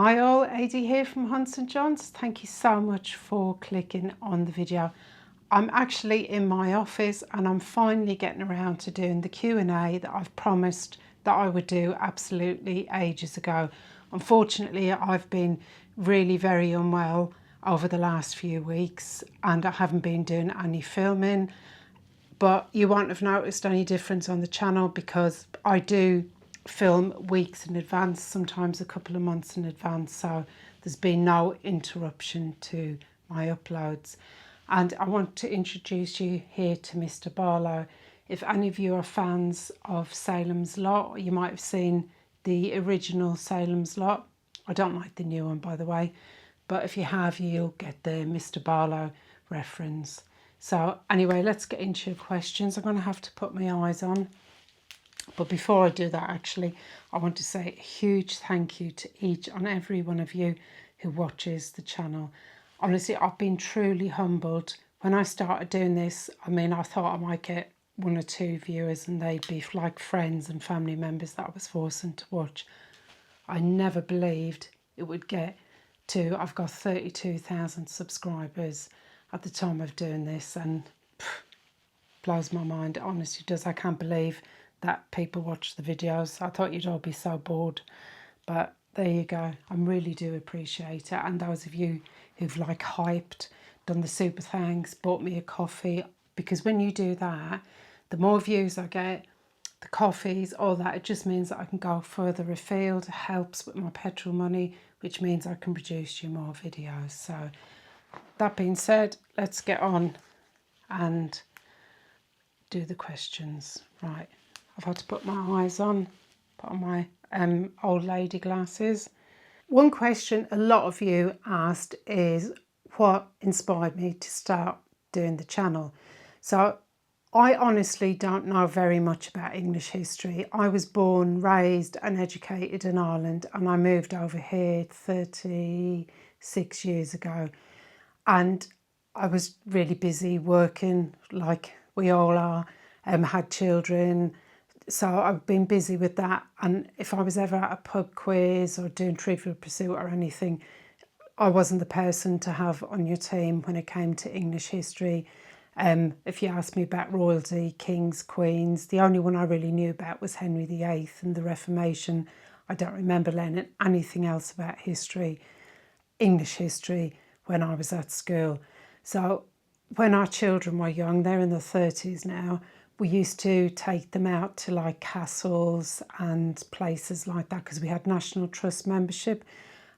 Hi all, Adi here from Hunts and Johns. Thank you so much for clicking on the video. I'm actually in my office and I'm finally getting around to doing the Q&A that I've promised that I would do absolutely ages ago. Unfortunately, I've been really very unwell over the last few weeks and I haven't been doing any filming, but you won't have noticed any difference on the channel because I do film weeks in advance, sometimes a couple of months in advance, so there's been no interruption to my uploads. And I want to introduce you here to Mr. Barlow. If any of you are fans of Salem's Lot, you might have seen the original Salem's Lot. I don't like the new one, by the way, but if you have, you'll get the Mr. Barlow reference. So anyway, let's get into your questions. I'm going to have to put my eyes on. But before I do that, actually, I want to say a huge thank you to each and every one of you who watches the channel. Honestly, I've been truly humbled. When I started doing this, I mean, I thought I might get 1 or 2 viewers and they'd be like friends and family members that I was forcing to watch. I never believed it would get to, I've got 32,000 subscribers at the time of doing this, and blows my mind. It honestly does. I can't believe that people watch the videos. I thought you'd all be so bored, but there you go. I really do appreciate it. And those of you who've like hyped, done the super thanks, bought me a coffee, because when you do that, the more views I get, the coffees, all that, it just means that I can go further afield. It helps with my petrol money, which means I can produce you more videos. So that being said, let's get on and do the questions. Right, I've had to put my eyes on, put on my old lady glasses. One question a lot of you asked is what inspired me to start doing the channel. So I honestly don't know very much about English history. I was born, raised and educated in Ireland, and I moved over here 36 years ago. And I was really busy working, like we all are, had children. So I've been busy with that. And if I was ever at a pub quiz or doing Trivial Pursuit or anything, I wasn't the person to have on your team when it came to English history. If you asked me about royalty, kings, queens, the only one I really knew about was Henry VIII and the Reformation. I don't remember learning anything else about history, English history, when I was at school. So when our children were young, they're in their 30s now, we used to take them out to like castles and places like that because we had National Trust membership,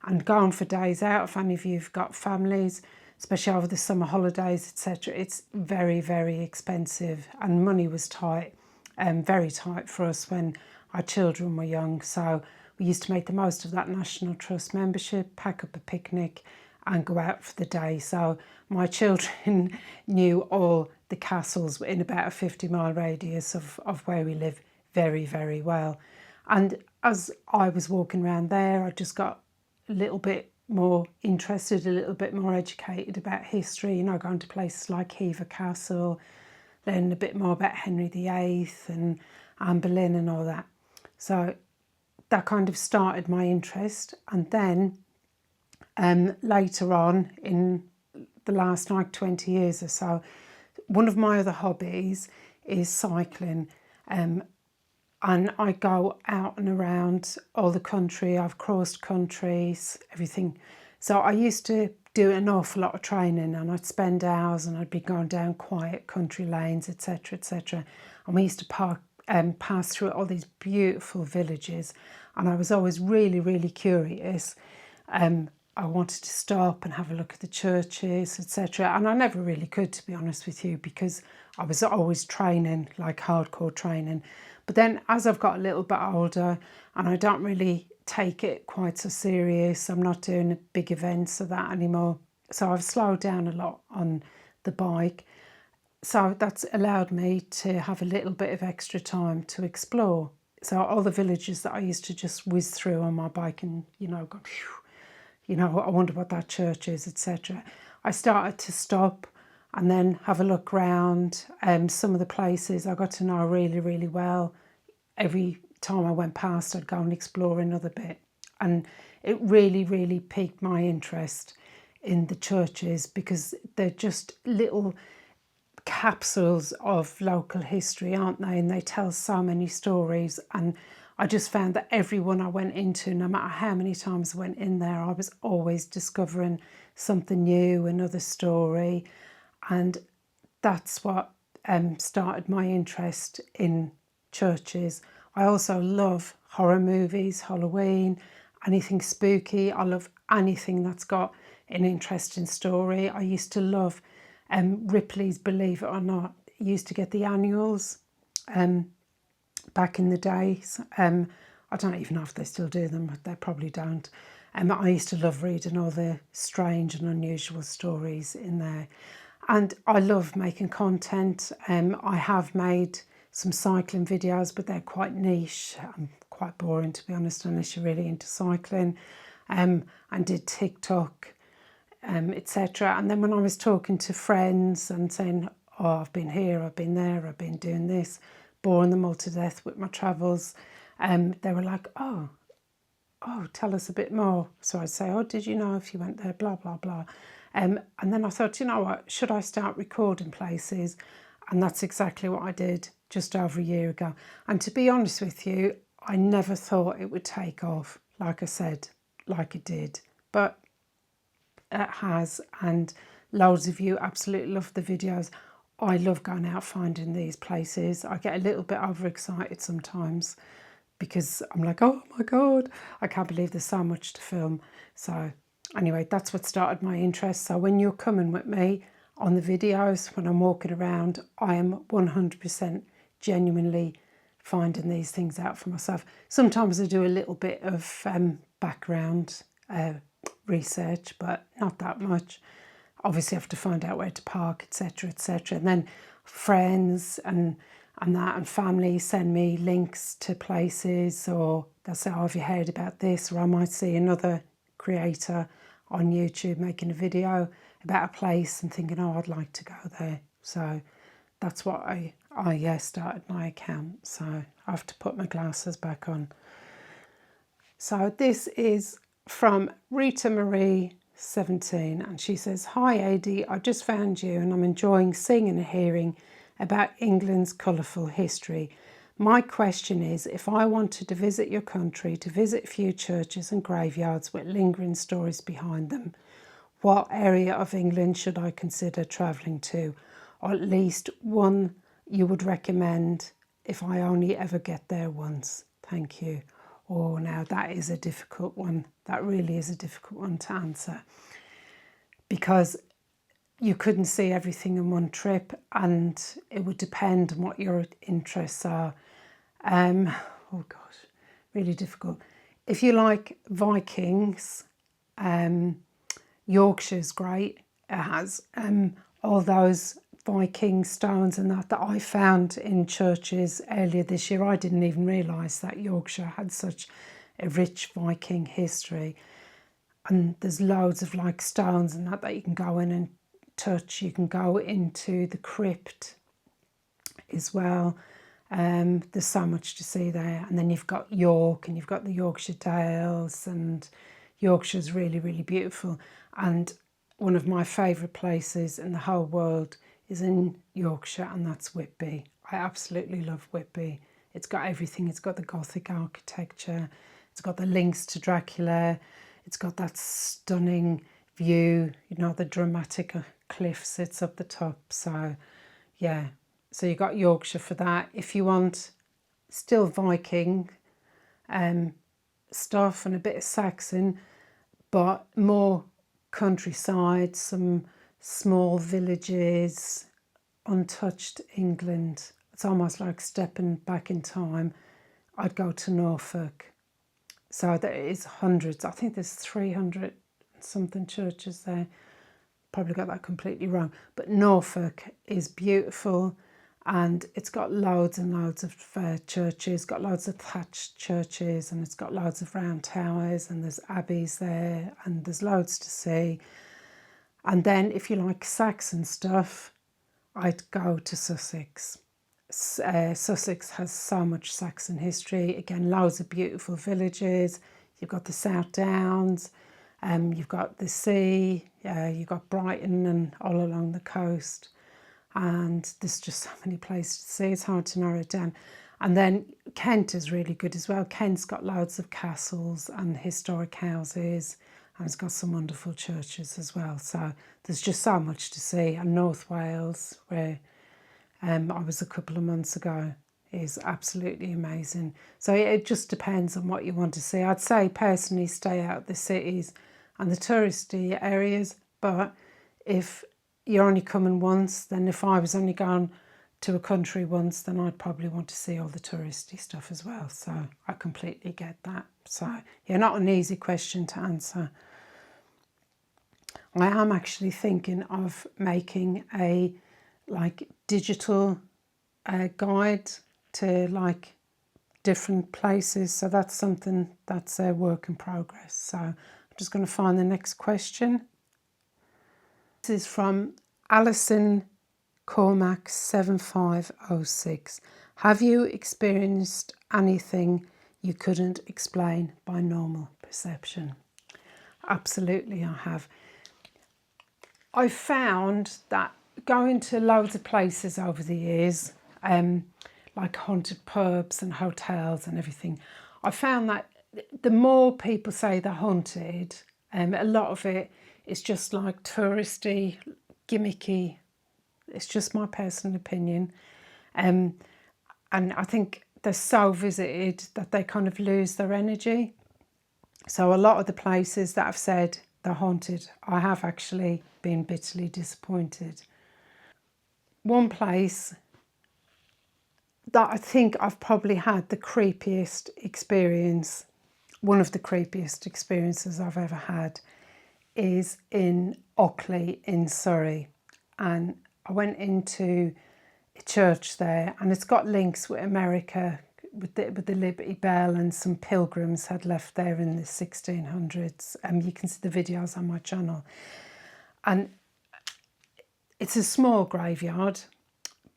and going for days out, if any of you've got families, especially over the summer holidays, etc., it's very, very expensive and money was tight, very tight for us when our children were young. So we used to make the most of that National Trust membership, pack up a picnic and go out for the day. So my children knew all the castles in about a 50-mile radius of where we live very, very well. And as I was walking around there, I just got a little bit more interested, a little bit more educated about history, you know, going to places like Hever Castle, learning a bit more about Henry VIII and Anne Boleyn and all that. So that kind of started my interest. And then later on, in the last like 20 years or so, one of my other hobbies is cycling. And I go out and around all the country. I've crossed countries, everything. So I used to do an awful lot of training, and I'd spend hours and I'd be going down quiet country lanes, etc., etc. And we used to pass through all these beautiful villages, and I was always really, really curious. I wanted to stop and have a look at the churches, etc. And I never really could, to be honest with you, because I was always training, like hardcore training. But then as I've got a little bit older and I don't really take it quite so serious, I'm not doing big events of that anymore. So I've slowed down a lot on the bike. So that's allowed me to have a little bit of extra time to explore. So all the villages that I used to just whiz through on my bike and, you know, go, phew, you know, I wonder what that church is, etc. I started to stop and then have a look round. Some of the places I got to know really, really well. Every time I went past, I'd go and explore another bit. And it really, really piqued my interest in the churches, because they're just little capsules of local history, aren't they? And they tell so many stories. And I just found that every one I went into, no matter how many times I went in there, I was always discovering something new, another story. And that's what started my interest in churches. I also love horror movies, Halloween, anything spooky. I love anything that's got an interesting story. I used to love Ripley's Believe It or Not. I used to get the annuals back in the days. I don't even know if they still do them, but they probably don't. I used to love reading all the strange and unusual stories in there. And I love making content. I have made some cycling videos, but they're quite niche and quite boring, to be honest, unless you're really into cycling. And did TikTok, etc. And then when I was talking to friends and saying, oh, I've been here, I've been there, I've been doing this, boring them all to death with my travels, they were like, oh, tell us a bit more. So I'd say, oh, did you know if you went there, blah, blah, blah. And then I thought, you know what, should I start recording places? And that's exactly what I did just over a year ago. And to be honest with you, I never thought it would take off, like I said, like it did. But it has, and loads of you absolutely love the videos. I love going out finding these places. I get a little bit overexcited sometimes because I'm like, oh my God, I can't believe there's so much to film. So anyway, that's what started my interest. So when you're coming with me on the videos, when I'm walking around, I am 100% genuinely finding these things out for myself. Sometimes I do a little bit of background research, but not that much. Obviously I have to find out where to park, etc, etc. And then friends and family send me links to places, or they'll say, oh, have you heard about this? Or I might see another creator on YouTube making a video about a place and thinking, oh, I'd like to go there. So that's what I started my account. So I have to put my glasses back on. So this is from Rita Marie 17, and she says, hi AD, I just found you and I'm enjoying seeing and hearing about England's colourful history. My question is, if I wanted to visit your country, to visit a few churches and graveyards with lingering stories behind them, what area of England should I consider travelling to? Or at least one you would recommend if I only ever get there once. Thank you. Oh, now that is a difficult one. That really is a difficult one to answer, because you couldn't see everything in one trip, and it would depend on what your interests are. Oh gosh, really difficult. If you like Vikings, Yorkshire's great. It has all those Viking stones and that I found in churches earlier this year. I didn't even realise that Yorkshire had such a rich Viking history. And there's loads of like stones and that you can go in and touch. You can go into the crypt as well. There's so much to see there. And then you've got York, and you've got the Yorkshire Dales, and Yorkshire's really, really beautiful. And one of my favourite places in the whole world is in Yorkshire, and that's Whitby. I absolutely love Whitby. It's got everything. It's got the Gothic architecture. It's got the links to Dracula. It's got that stunning view, you know, the dramatic cliff sits up the top. So, yeah. So you got Yorkshire for that. If you want still Viking stuff and a bit of Saxon, but more countryside, some small villages, untouched England. It's almost like stepping back in time. I'd go to Norfolk. So there is hundreds. I think there's 300 something churches there. Probably got that completely wrong. But Norfolk is beautiful, and it's got loads and loads of churches, got loads of thatched churches, and it's got loads of round towers, and there's abbeys there, and there's loads to see. And then if you like Saxon stuff, I'd go to Sussex. Sussex has so much Saxon history. Again, loads of beautiful villages. you've got the South Downs, you've got the sea, you've got Brighton and all along the coast. And there's just so many places to see, it's hard to narrow it down. And then Kent is really good as well. Kent's got loads of castles and historic houses, and it's got some wonderful churches as well. So there's just so much to see. And North Wales, where I was a couple of months ago, is absolutely amazing. So it just depends on what you want to see. I'd say personally stay out of the cities and the touristy areas, but if you're only coming once, then if I was only going to a country once, then I'd probably want to see all the touristy stuff as well. So I completely get that. So yeah, not an easy question to answer. I am actually thinking of making a digital guide to different places. So that's something that's a work in progress. So I'm just going to find the next question. This is from Alison Cormac 7506. Have you experienced anything you couldn't explain by normal perception? Absolutely, I have. I found that going to loads of places over the years, like haunted pubs and hotels and everything, I found that the more people say they're haunted, a lot of it is just like touristy, gimmicky. It's just my personal opinion. And I think they're so visited that they kind of lose their energy. So a lot of the places that I've said they're haunted, I have actually been bitterly disappointed. One place that I think I've probably had the creepiest experience, one of the creepiest experiences I've ever had, is in Ockley in Surrey. And I went into a church there, and it's got links with America, with the Liberty Bell, and some pilgrims had left there in the 1600s. You can see the videos on my channel. And it's a small graveyard,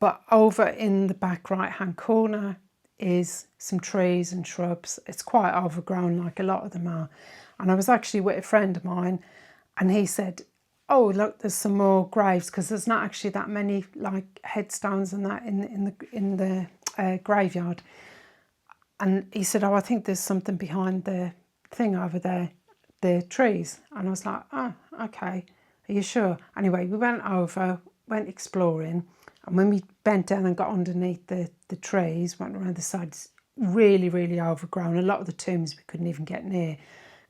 but over in the back right-hand corner is some trees and shrubs. It's quite overgrown, like a lot of them are. And I was actually with a friend of mine, and he said, oh, look, there's some more graves, because there's not actually that many headstones and that in the graveyard. And he said, oh, I think there's something behind the thing over there, the trees. And I was like, oh, okay, are you sure? Anyway, we went over, went exploring, and when we bent down and got underneath the trees, went around the sides, really, really overgrown. A lot of the tombs we couldn't even get near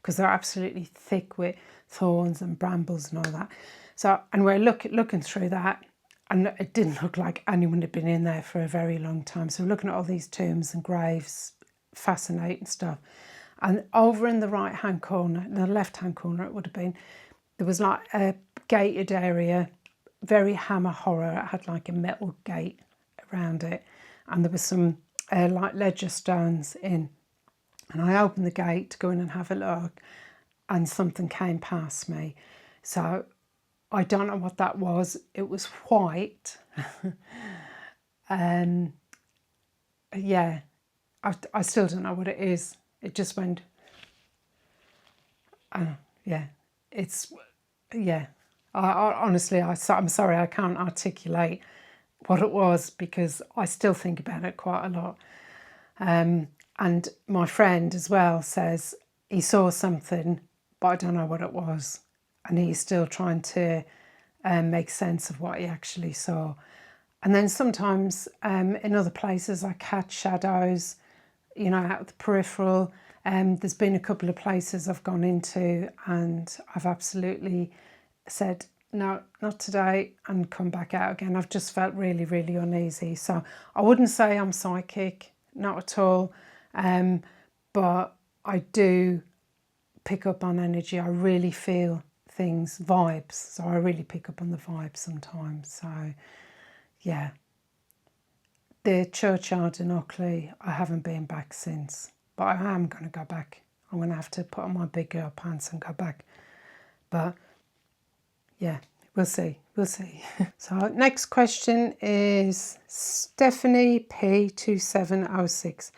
because they're absolutely thick with thorns and brambles and all that. So, and we're looking through that, and it didn't look like anyone had been in there for a very long time. So we're looking at all these tombs and graves, fascinating stuff. And over in the right-hand corner, the left-hand corner it would have been, there was like a gated area, very Hammer horror. It had like a metal gate around it, and there was some like ledger stones in. And I opened the gate to go in and have a look, and something came past me. So I don't know what that was. It was white. Yeah, I still don't know what it is. It just went, yeah, it's, yeah. I honestly, I'm sorry, I can't articulate what it was, because I still think about it quite a lot. And my friend as well says he saw something, but I don't know what it was. And he's still trying to make sense of what he actually saw. And then sometimes in other places I catch shadows, you know, out of the peripheral. There's been a couple of places I've gone into and I've absolutely said, no, not today, and come back out again. I've just felt really, really uneasy. So I wouldn't say I'm psychic, not at all. But I do pick up on energy. I really feel things, vibes. So I really pick up on the vibes sometimes. So yeah. The churchyard in Ockley, I haven't been back since, but I am going to go back. I'm going to have to put on my big girl pants and go back. But yeah, we'll see. We'll see. So next question is Stephanie P2706.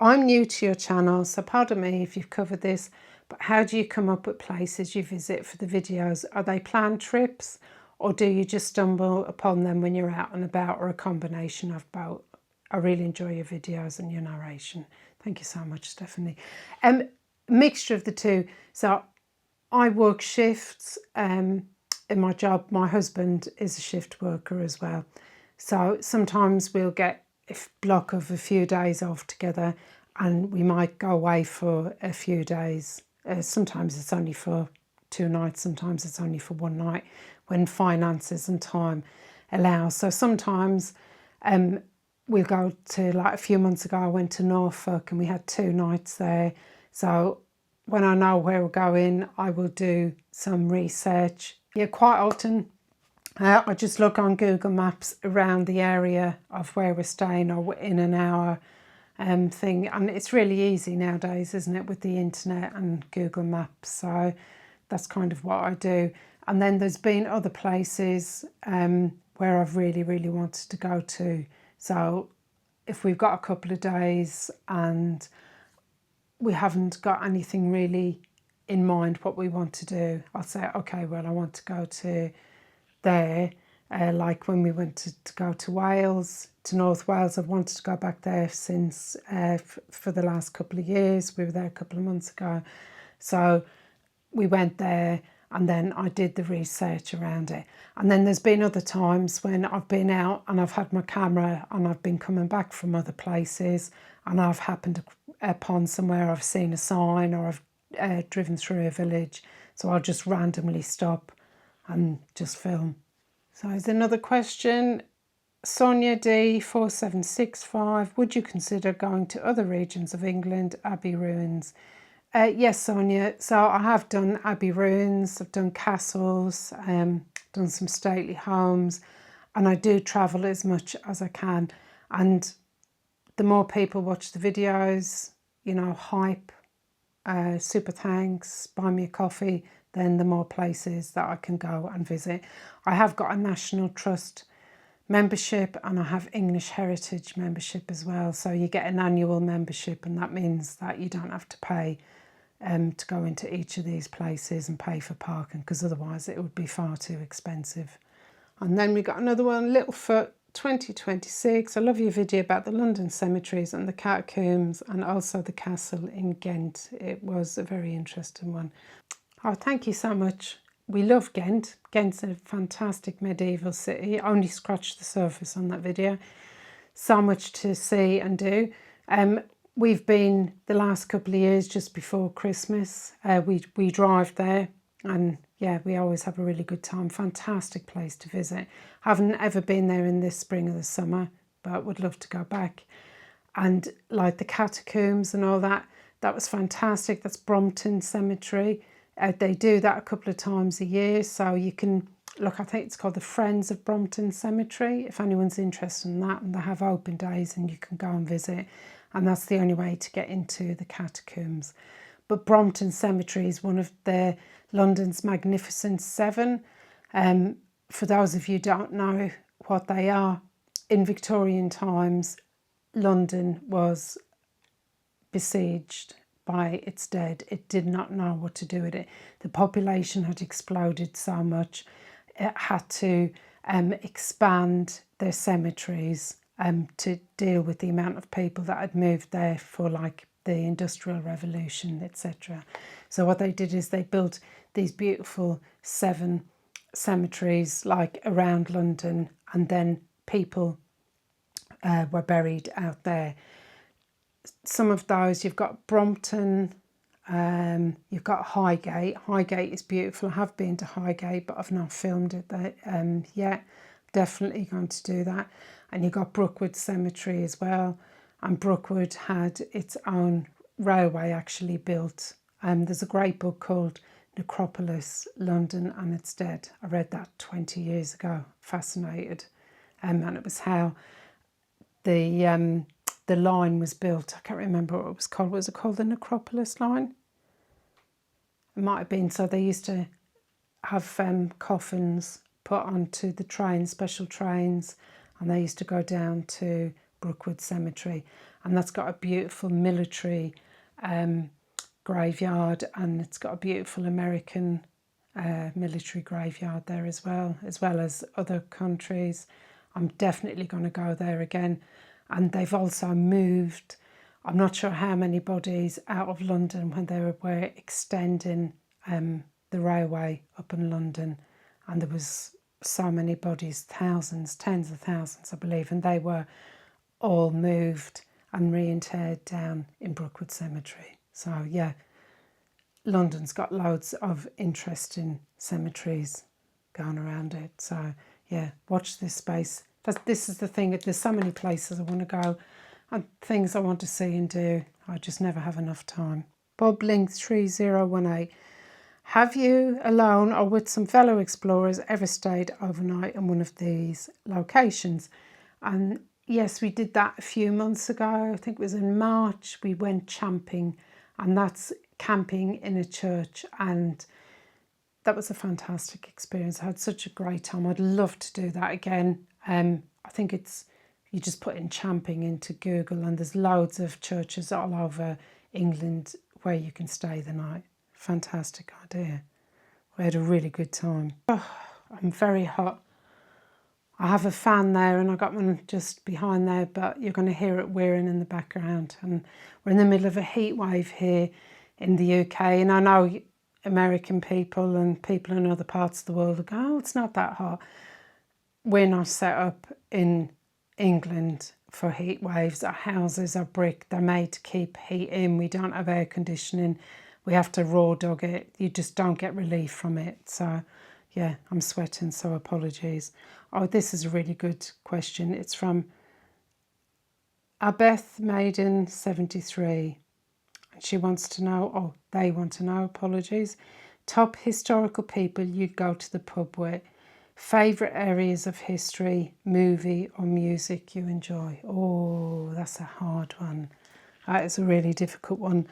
I'm new to your channel, so pardon me if you've covered this, but how do you come up with places you visit for the videos? Are they planned trips, or do you just stumble upon them when you're out and about, or a combination of both? I really enjoy your videos and your narration. Thank you so much, Stephanie. Mixture of the two. So I work shifts in my job. My husband is a shift worker as well. So sometimes we'll get a block of a few days off together, and we might go away for a few days. Sometimes it's only for 2 nights, sometimes it's only for 1 night, when finances and time allow. So sometimes we'll go to, like a few months ago, I went to Norfolk and we had 2 nights there. So when I know where we're going, I will do some research. Yeah, quite often I just look on Google Maps around the area of where we're staying, or in an hour thing. And it's really easy nowadays, isn't it, with the internet and Google Maps. So that's kind of what I do. And then there's been other places where I've really, really wanted to go to. So if we've got a couple of days and we haven't got anything really in mind what we want to do, I'll say, okay, well, I want to go to there. Like when we went to go to Wales, to North Wales, I've wanted to go back there since for the last couple of years. We were there a couple of months ago. So we went there, and then I did the research around it. And then there's been other times when I've been out and I've had my camera and I've been coming back from other places, and I've happened upon somewhere, I've seen a sign, or I've driven through a village. So I'll just randomly stop and just film. So there's another question. Sonia D4765, would you consider going to other regions of England, Abbey ruins? Yes, Sonia. So I have done Abbey ruins, I've done castles, done some stately homes, and I do travel as much as I can. And the more people watch the videos, you know, hype, super thanks, buy me a coffee, then the more places that I can go and visit. I have got a National Trust membership, and I have English Heritage membership as well. So you get an annual membership, and that means that you don't have to pay to go into each of these places and pay for parking, because otherwise it would be far too expensive. And then we got another one, Littlefoot 2026. I love your video about the London cemeteries and the catacombs, and also the castle in Ghent. It was a very interesting one. Oh, thank you so much. We love Ghent. Ghent's a fantastic medieval city. I only scratched the surface on that video. So much to see and do. We've been the last couple of years just before Christmas. We drive there, and yeah, we always have a really good time. Fantastic place to visit. Haven't ever been there in this spring or the summer, but would love to go back. And like the catacombs and all that, that was fantastic. That's Brompton Cemetery. They do that a couple of times a year, so you can look. I think it's called the Friends of Brompton Cemetery, if anyone's interested in that, and they have open days and you can go and visit, and that's the only way to get into the catacombs. But Brompton Cemetery is one of the London's Magnificent Seven. For those of you who don't know what they are, in Victorian times, London was besieged by its dead. It did not know what to do with it. The population had exploded so much, it had to expand their cemeteries to deal with the amount of people that had moved there for like the Industrial Revolution, etc. So what they did is they built these beautiful 7 cemeteries like around London, and then people were buried out there. Some of those, you've got Brompton, you've got Highgate. Highgate is beautiful. I have been to Highgate, but I've not filmed it there yet. Definitely going to do that. And you've got Brookwood Cemetery as well. And Brookwood had its own railway actually built. There's a great book called Necropolis, London and Its Dead. I read that 20 years ago. Fascinated. And it was how the line was built. I can't remember what it was called. Was it called the Necropolis line? It might have been. So they used to have coffins put onto the trains, special trains, and they used to go down to Brookwood Cemetery, and that's got a beautiful military graveyard, and it's got a beautiful American military graveyard there as well as other countries. I'm definitely going to go there again. And they've also moved, I'm not sure how many bodies, out of London when they were extending the railway up in London, and there was so many bodies, thousands, tens of thousands I believe, and they were all moved and reinterred down in Brookwood Cemetery. So yeah, London's got loads of interesting cemeteries going around it. So yeah, watch this space. This is the thing, there's so many places I want to go and things I want to see and do. I just never have enough time. Bob Link 3018. Have you, alone or with some fellow explorers, ever stayed overnight in one of these locations? And yes, we did that a few months ago. I think it was in March. We went camping, and that's camping in a church, and that was a fantastic experience. I had such a great time. I'd love to do that again. I think you just put in camping into Google, and there's loads of churches all over England where you can stay the night. Fantastic idea. We had a really good time. Oh, I'm very hot. I have a fan there, and I got one just behind there, but you're going to hear it whirring in the background. And we're in the middle of a heat wave here in the UK, and I know American people and people in other parts of the world go, oh, it's not that hot. We're not set up in England for heat waves. Our houses are brick. They're made to keep heat in. We don't have air conditioning. We have to raw dog it. You just don't get relief from it. So yeah, I'm sweating, so apologies. Oh, this is a really good question. It's from Abeth Maiden 73. And she wants to know, oh, they want to know, apologies. Top historical people you'd go to the pub with. Favourite areas of history, movie or music you enjoy. Oh, that's a hard one. That is a really difficult one.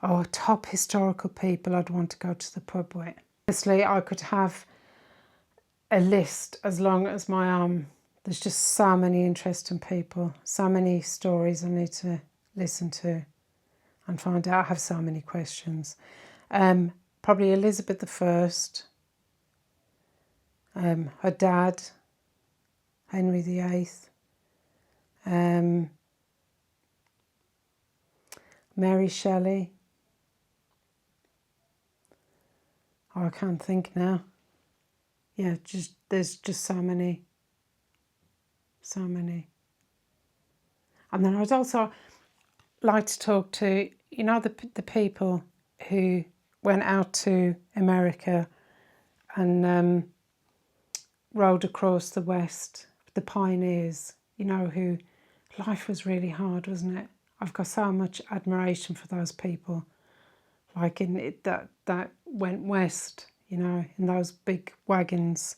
Oh, top historical people I'd want to go to the pub with. Honestly, I could have a list as long as my arm. There's just so many interesting people, so many stories I need to listen to and find out. I have so many questions. Probably Elizabeth I, her dad, Henry VIII, Mary Shelley. Oh, I can't think now. Yeah, there's just so many. And then I'd also like to talk to, the people who went out to America and rode across the West, the pioneers, who life was really hard, wasn't it? I've got so much admiration for those people, like in it that went west, in those big wagons.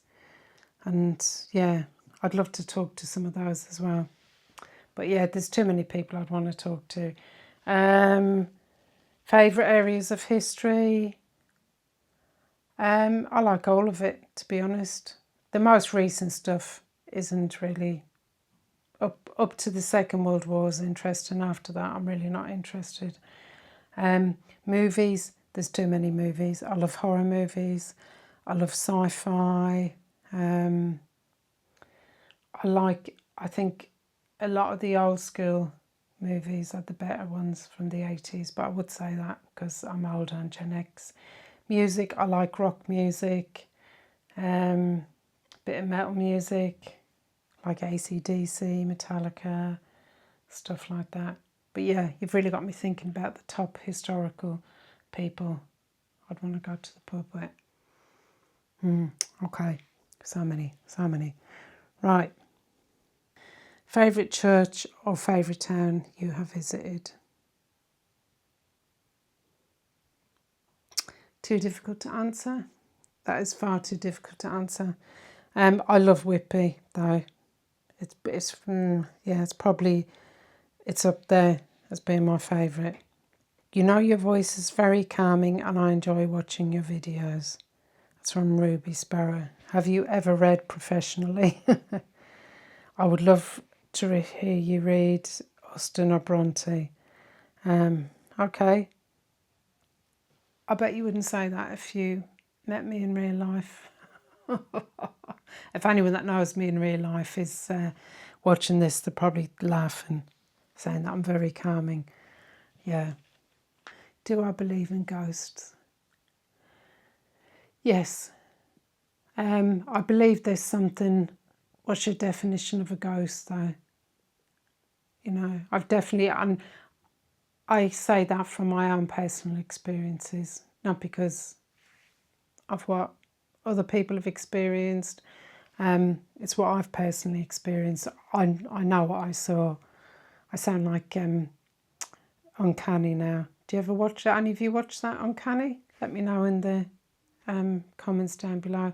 And yeah, I'd love to talk to some of those as well. But yeah, there's too many people I'd want to talk to. Favourite areas of history? I like all of it, to be honest. The most recent stuff isn't really up to the Second World War is interesting. After that, I'm really not interested. Movies, there's too many movies. I love horror movies. I love sci-fi. I think a lot of the old school movies are the better ones from the 80s, but I would say that because I'm older and Gen X. Music, I like rock music, bit of metal music, like AC/DC, Metallica, stuff like that. But yeah, you've really got me thinking about the top historical people I'd want to go to the pub with. Okay, so many. Right. Favourite church or favourite town you have visited? Too difficult to answer? That is far too difficult to answer. I love Whitby though. It's up there as being my favourite. Your voice is very calming and I enjoy watching your videos. That's from Ruby Sparrow. Have you ever read professionally? I would love to hear you read Austen or Bronte. Okay. I bet you wouldn't say that if you met me in real life. If anyone that knows me in real life is watching this, they're probably laughing, saying that I'm very calming. Yeah. Do I believe in ghosts? Yes. I believe there's something. What's your definition of a ghost, though? You know, I've definitely, and I say that from my own personal experiences, not because of what other people have experienced. It's what I've personally experienced. I know what I saw. I sound like Uncanny now. Do you ever watch that? Any of you watch that, Uncanny? Let me know in the comments down below.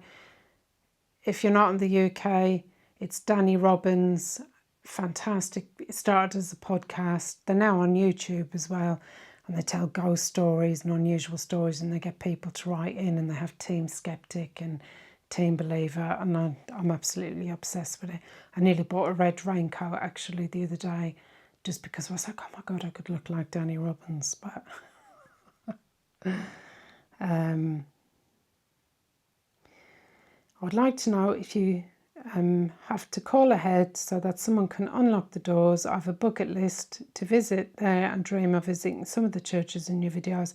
If you're not in the UK, it's Danny Robbins. Fantastic. It started as a podcast. They're now on YouTube as well. And they tell ghost stories and unusual stories, and they get people to write in, and they have Team Skeptic and Team Believer, and I'm absolutely obsessed with it. I nearly bought a red raincoat actually the other day, just because I was like, oh my God, I could look like Danny Robbins. But I'd like to know if you have to call ahead so that someone can unlock the doors. I have a bucket list to visit there and dream of visiting some of the churches in your videos.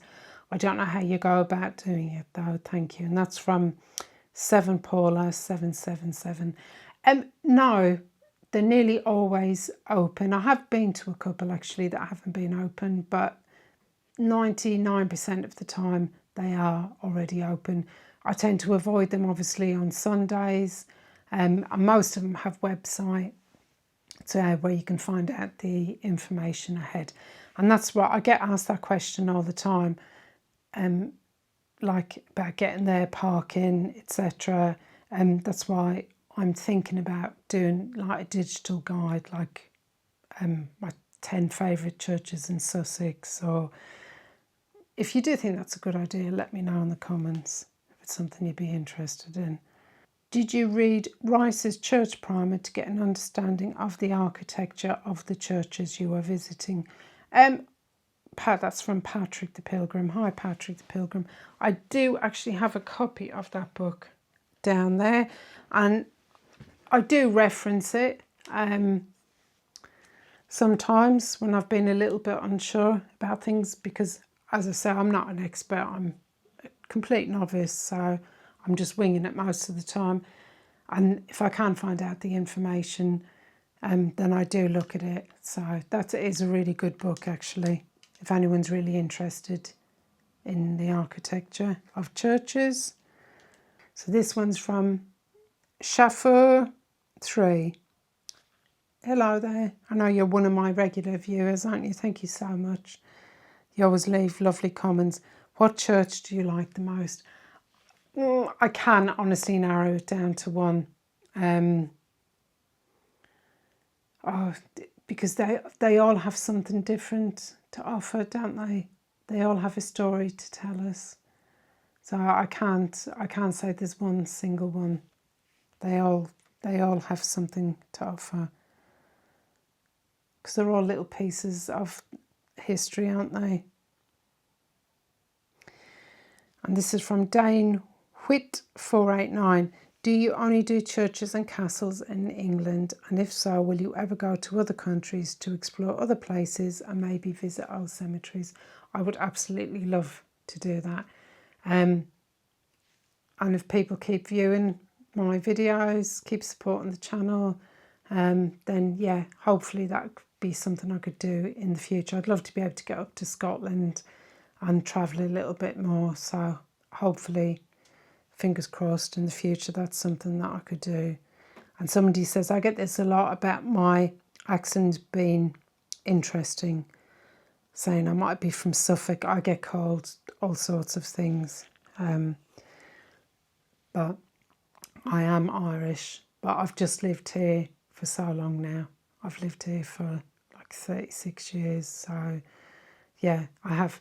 I don't know how you go about doing it though. Thank you. And that's from 7 Paula 777. No, they're nearly always open. I have been to a couple actually that haven't been open, but 99% of the time they are already open. I tend to avoid them obviously on Sundays, and most of them have websites where you can find out the information ahead. And that's what I get asked that question all the time, like about getting there, parking, etc. And that's why I'm thinking about doing like a digital guide, like my 10 favourite churches in Sussex. Or if you do think that's a good idea, let me know in the comments if it's something you'd be interested in. Did you read Rice's Church Primer to get an understanding of the architecture of the churches you were visiting? That's from Patrick the Pilgrim. Hi, Patrick the Pilgrim. I do actually have a copy of that book down there, and I do reference it sometimes when I've been a little bit unsure about things, because, as I say, I'm not an expert. I'm a complete novice, so I'm just winging it most of the time. And if I can find out the information, then I do look at it. So that is a really good book, actually, if anyone's really interested in the architecture of churches. So this one's from Shafur 3. Hello there. I know you're one of my regular viewers, aren't you? Thank you so much. You always leave lovely comments. What church do you like the most? I can honestly narrow it down to one. Because they all have something different to offer, don't they? They all have a story to tell us. So I can't say there's one single one. They all have something to offer, because they're all little pieces of history, aren't they? And this is from Dane Whit 489. Do you only do churches and castles in England? And if so, will you ever go to other countries to explore other places and maybe visit old cemeteries? I would absolutely love to do that. And if people keep viewing my videos, keep supporting the channel, then yeah, hopefully that could be something I could do in the future. I'd love to be able to get up to Scotland and travel a little bit more. So hopefully, fingers crossed, in the future that's something that I could do. And somebody says, I get this a lot about my accent being interesting, saying I might be from Suffolk. I get called all sorts of things, but I am Irish. But I've just lived here for so long now. I've lived here for like 36 years. So yeah, I have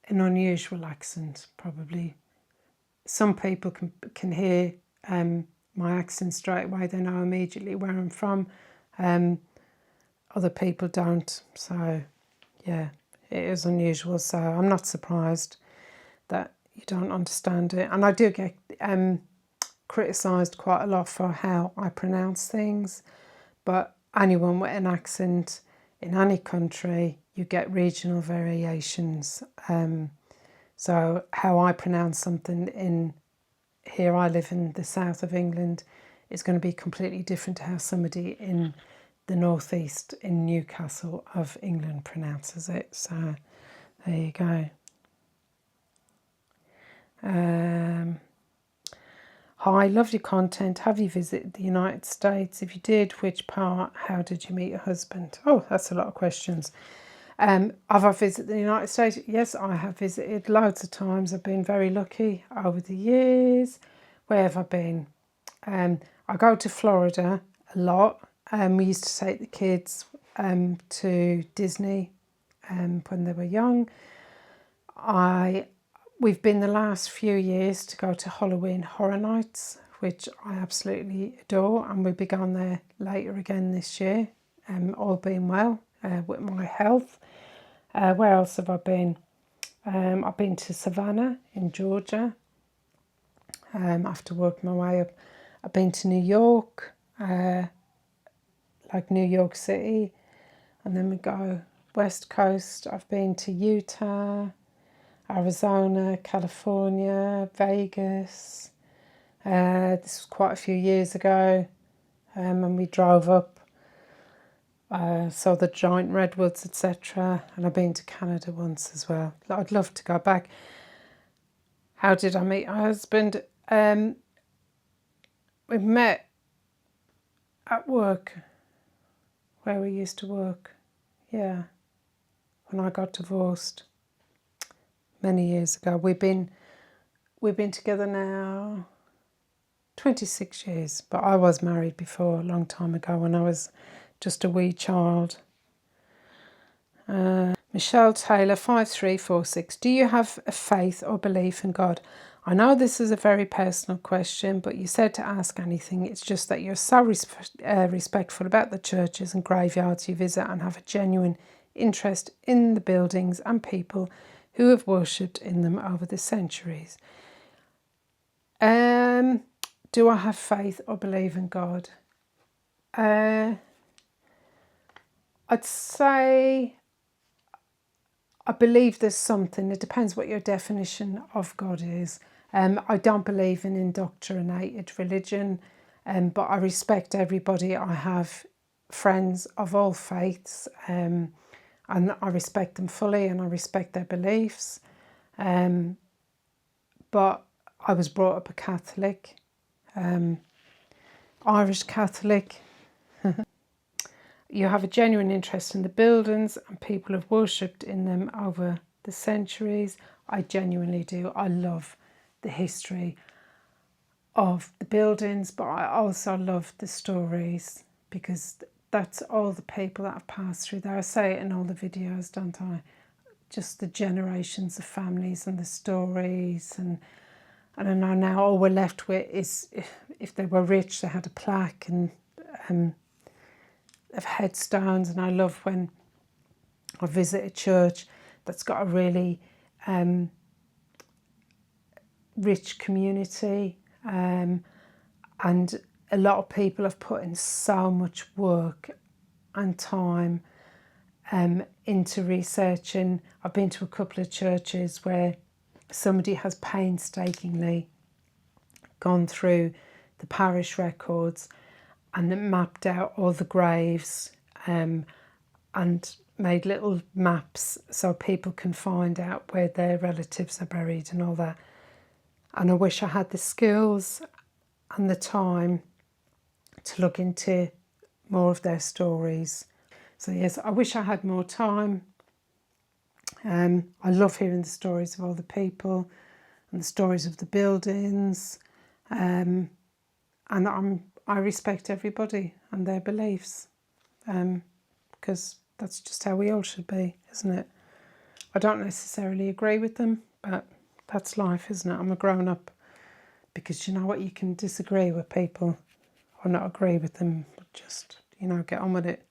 an unusual accent, probably. Some people can hear my accent straight away. They know immediately where I'm from. Other people don't. So, yeah, it is unusual. So I'm not surprised that you don't understand it. And I do get criticised quite a lot for how I pronounce things. But anyone with an accent in any country, you get regional variations. So how I pronounce something in here, I live in the south of England, is going to be completely different to how somebody in the northeast in Newcastle of England pronounces it. So there you go. Hi, loved your content. Have you visited the United States? If you did, which part? How did you meet your husband? Oh, that's a lot of questions. Have I visited the United States? Yes, I have visited loads of times. I've been very lucky over the years. Where have I been? I go to Florida a lot. We used to take the kids to Disney when they were young. We've been the last few years to go to Halloween Horror Nights, which I absolutely adore, and we'll be going there later again this year, all being well with my health. Where else have I been? I've been to Savannah in Georgia after working my way up. I've been to New York, like New York City, and then we go West Coast. I've been to Utah, Arizona, California, Vegas. This was quite a few years ago, and we drove up, saw the giant redwoods, etc. And I've been to Canada once as well. I'd love to go back. How did I meet my husband? We met at work, where we used to work. Yeah, when I got divorced many years ago. We've been together now 26 years, but I was married before, a long time ago, when I was just a wee child. Michelle Taylor 5346. Do you have a faith or belief in God? I know this is a very personal question, but you said to ask anything. It's just that you're so respectful about the churches and graveyards you visit and have a genuine interest in the buildings and people who have worshipped in them over the centuries. Do I have faith or believe in God? I'd say I believe there's something. It depends what your definition of God is. I don't believe in indoctrinated religion, but I respect everybody. I have friends of all faiths, and I respect them fully, and I respect their beliefs. But I was brought up a Catholic, Irish Catholic. You have a genuine interest in the buildings and people have worshipped in them over the centuries. I genuinely do. I love the history of the buildings, but I also love the stories, because that's all the people that have passed through there. I say it in all the videos, don't I? Just the generations of families and the stories. And I don't know, now all we're left with is, if they were rich, they had a plaque and of headstones. And I love when I visit a church that's got a really rich community, and a lot of people have put in so much work and time into researching. I've been to a couple of churches where somebody has painstakingly gone through the parish records and mapped out all the graves, and made little maps so people can find out where their relatives are buried and all that. And I wish I had the skills and the time to look into more of their stories. So yes, I wish I had more time. I love hearing the stories of all the people and the stories of the buildings, and I respect everybody and their beliefs, because that's just how we all should be, isn't it? I don't necessarily agree with them, but that's life, isn't it? I'm a grown-up, because you know what, you can disagree with people or not agree with them, but just you know, get on with it.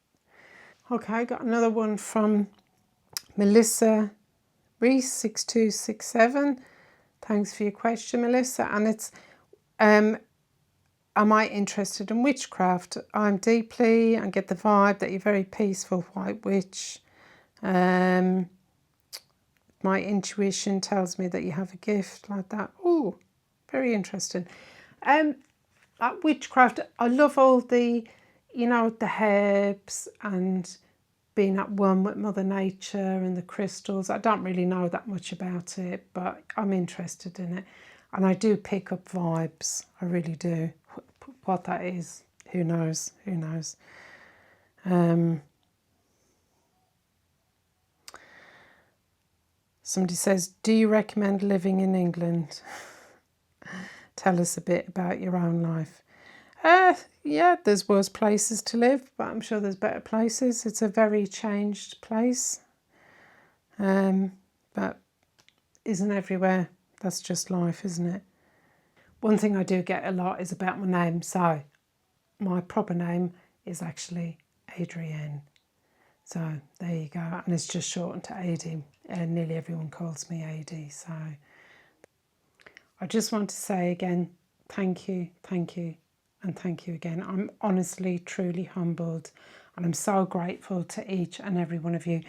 Okay, got another one from Melissa Reese 6267. Thanks for your question, Melissa. And it's, am I interested in witchcraft? I'm deeply and get the vibe that you're very peaceful white witch. My intuition tells me that you have a gift like that. Oh, very interesting. Witchcraft, I love all the, you know, the herbs and being at one with Mother Nature and the crystals. I don't really know that much about it, but I'm interested in it. And I do pick up vibes. I really do. What that is, who knows? Who knows? Somebody says, do you recommend living in England? Tell us a bit about your own life. Yeah, there's worse places to live, but I'm sure there's better places. It's a very changed place. But isn't everywhere. That's just life, isn't it? One thing I do get a lot is about my name. So my proper name is actually Adrienne. So there you go. And it's just shortened to AD. And nearly everyone calls me AD. So I just want to say again, thank you, and thank you again. I'm honestly, truly humbled, and I'm so grateful to each and every one of you,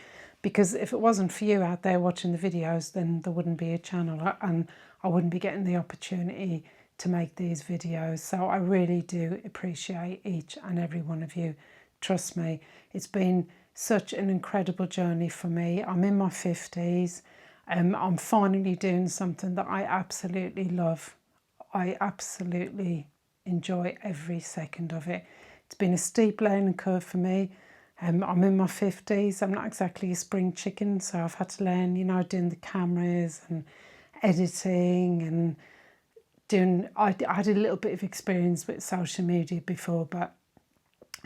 because if it wasn't for you out there watching the videos, then there wouldn't be a channel, and I wouldn't be getting the opportunity to make these videos. So I really do appreciate each and every one of you. Trust me, it's been such an incredible journey for me. I'm in my 50s. I'm finally doing something that I absolutely love. I absolutely enjoy every second of it. It's been a steep learning curve for me. I'm in my 50s. I'm not exactly a spring chicken, so I've had to learn, you know, doing the cameras and editing and doing... I had a little bit of experience with social media before, but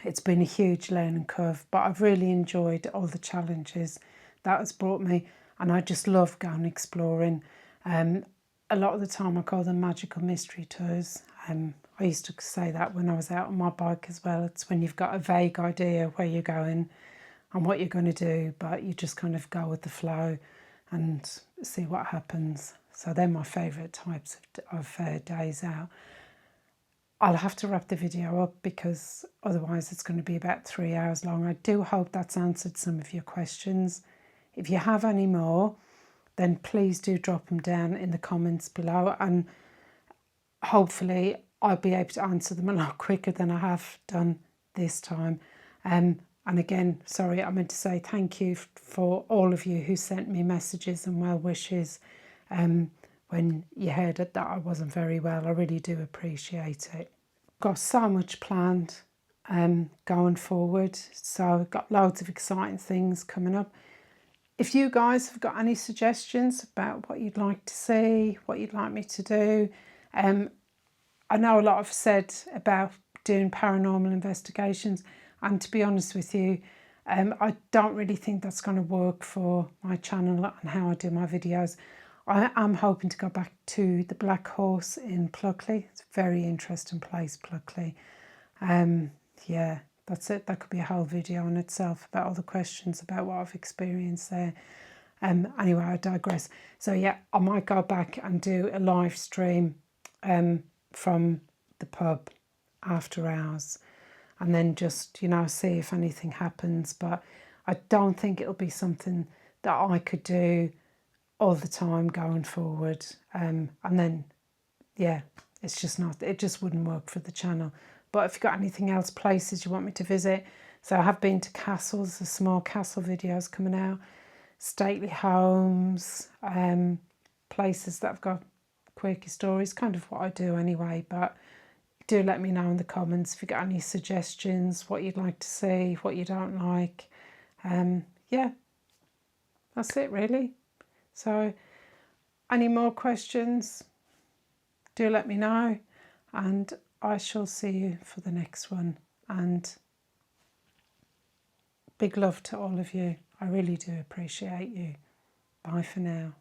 it's been a huge learning curve. But I've really enjoyed all the challenges that has brought me, and I just love going exploring. A lot of the time I call them magical mystery tours. I used to say that when I was out on my bike as well. It's when you've got a vague idea where you're going and what you're going to do, but you just kind of go with the flow and see what happens. So they're my favourite types of days out. I'll have to wrap the video up because otherwise it's going to be about 3 hours long. I do hope that's answered some of your questions. If you have any more, then please do drop them down in the comments below, and hopefully I'll be able to answer them a lot quicker than I have done this time. And again, sorry, I meant to say thank you for all of you who sent me messages and well wishes when you heard that I wasn't very well. I really do appreciate it. Got so much planned going forward, so I've got loads of exciting things coming up. If you guys have got any suggestions about what you'd like to see, what you'd like me to do, I know a lot have said about doing paranormal investigations, and to be honest with you, I don't really think that's going to work for my channel and how I do my videos. I am hoping to go back to the Black Horse in Pluckley. It's a very interesting place, Pluckley. Yeah, that's it. That could be a whole video in itself about all the questions about what I've experienced there. Anyway, I digress. So yeah, I might go back and do a live stream from the pub after hours, and then just, you know, see if anything happens. But I don't think it'll be something that I could do all the time going forward. And then, yeah, it's just not, it just wouldn't work for the channel. But if you've got anything else, places you want me to visit. So I have been to castles, the small castle videos coming out, stately homes, places that have got quirky stories, kind of what I do anyway. But do let me know in the comments if you've got any suggestions, what you'd like to see, what you don't like. Yeah, that's it really. So any more questions, do let me know, and I shall see you for the next one. And big love to all of you. I really do appreciate you. Bye for now.